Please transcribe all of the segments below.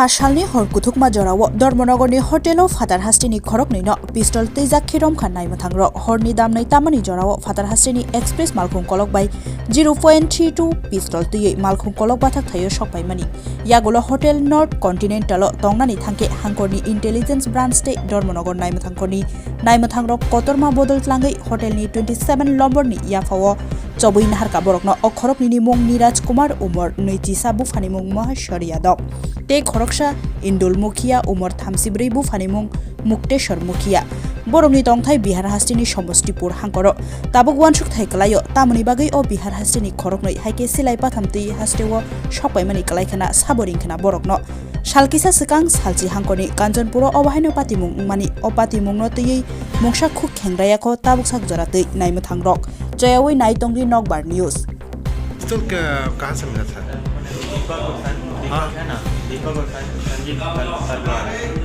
सालनि हर कुथुकमा जराव धर्मनगरनि हटेलाव फादार हास्टिनि खरकनैनो पिस्तल तैजाक खिरमखा नायमथांग्र हरनि दामनै तामानि जराव फादार हास्टिनि एक्सप्रेस मालखुं कलक बाय 0.32 पिस्तल तैयै मालखुं कलक बाथाक थायो सकबायमानि यागुलो होटेल नर्थ कन्टिनेन्टाल तंनानि थांके हांकरनि इंटेलिजेंस ब्रांच ते धर्मनगर नायमथांखरनि नायमथांग्र कतरमा बदलतलांगै होटेलनि 27 नम्बरनि याफाव चौबई नाहारका बरकनो अखरकनि मुं नीरज कुमार उमर नैजिसा बुफानि मुं महेश्वर यादव ते खरकसा इंदुल मुखिया उमर 34 बुफानि मुं मुक्तेश्वर मुखिया बरमनि तंथाय बिहार हास्टिनि समस्तीपुर हांकर ताबुक वानसुक थाइकलायो तामनि बागै ओ बिहार हास्टिनि खरकनै हाइके सिलाय पाथामति हास्टेव सकबायमानि कलायखना साबरिंखना बरकनो सालकिसा सिकां सालजि हांकरनि कांचनपुर अबाहायनो पातिमुं मानि अपातिमुंनो तैयै मुंसा खुक खेंग्रायाखो ताबुक साक जरातै नायमथांग्रक जयावै नाइतंगि नकबार न्यूज। तो कहाँ से मिला था? हाँ है ना, दीपक और संजीव तलवार।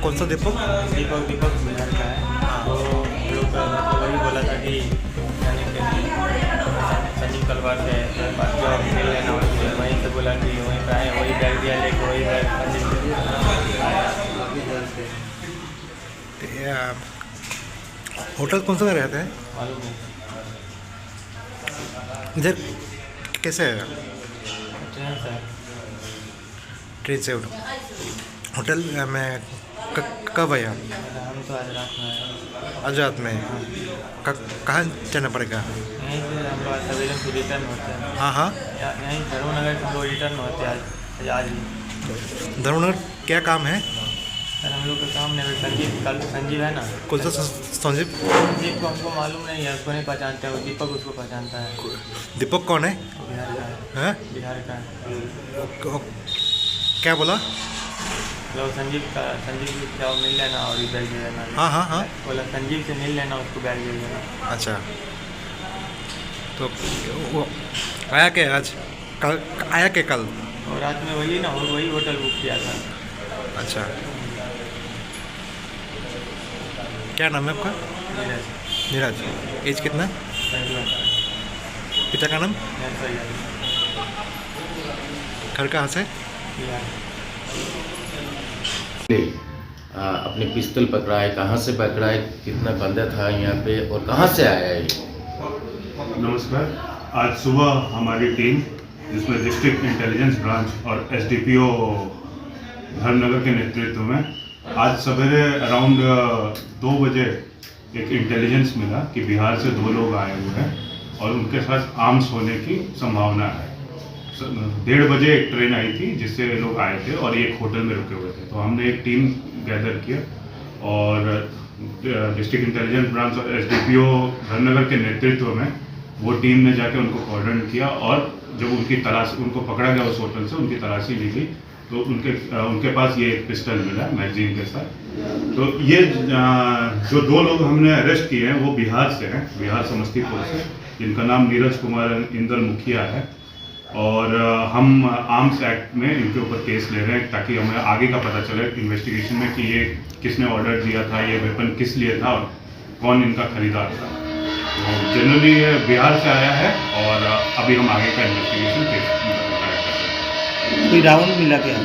कौन सा दीपक? दीपक बिहार का है। तो लोग वही बोला था कि जाने के लिए संजीव तलवार से जॉब मिल लेना, वहीं से बोला कि वहीं पे आए, वही बैग दिया लेके वही बैग होटल कौन सा रहता है? मालूम नहीं इधर कैसे आएगा? ट्रेन से। ट्रेन से होटल में कब आया? हम तो आज रात में आए। आज रात में कहाँ जाना पड़ेगा? यहीं से हम लोग सवेरे से रिटर्न होते हैं। हाँ हाँ यहीं धर्मनगर से हम लोग रिटर्न होते हैं आज ही। धर्मनगर क्या काम है? सर हम लोग का सामने संजीव है ना। कौन सा संजीव? संजीव को हमको मालूम नहीं है, उसको नहीं पहचानते हैं, वो दीपक उसको पहचानता है। दीपक कौन है? बिहार का है। हैं? बिहार का है। क्या बोला? लोग संजीव से जाओ मिल लेना और ये बैग दे देना। हाँ हाँ हाँ बोला संजीव से मिल लेना, उसको बैग दे देना। अच्छा तो वो आया क्या आज? कल आया क्या कल? और रात में वही ना, वही होटल बुक किया था। अच्छा क्या नाम है आपका? नीरज। नीरज। एज कितना? पिता का नाम? घर कहाँ से? बिहार। अपने पिस्तौल पकड़ा है, कहाँ से पकड़ा है, कितना बंदा था यहाँ पे और कहाँ से आया है? नमस्कार। आज सुबह हमारी टीम जिसमें डिस्ट्रिक्ट इंटेलिजेंस ब्रांच और एसडीपीओ धर्मनगर के नेतृत्व में आज सवेरे अराउंड 2 बजे एक इंटेलिजेंस मिला कि बिहार से 2 लोग आए हुए हैं और उनके साथ आर्म्स होने की संभावना है। 1:30 बजे एक ट्रेन आई थी जिससे लोग आए थे और एक होटल में रुके हुए थे। तो हमने एक टीम गैदर किया और डिस्ट्रिक्ट इंटेलिजेंस ब्रांच और एसडीपीओ धर्मनगर के नेतृत्व में वो टीम ने जाके उनको कॉर्डन किया और जब उनको पकड़ा गया उस होटल से, उनकी तलाशी ली गई तो उनके पास ये एक पिस्टल मिला मैगजीन के साथ। तो ये जो 2 लोग हमने अरेस्ट किए हैं वो बिहार से हैं, बिहार समस्तीपुर से, जिनका नाम नीरज कुमार इंदल मुखिया है। और हम आर्म्स एक्ट में इनके ऊपर केस ले रहे हैं ताकि हमें आगे का पता चले इन्वेस्टिगेशन में कि ये किसने ऑर्डर दिया था, ये वेपन किस लिए था और कौन इनका खरीदार था। तो जनरली ये बिहार से आया है और अभी हम आगे का इन्वेस्टिगेशन केस कोई राउंड मिला क्या?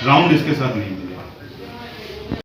राउंड इसके साथ नहीं मिला।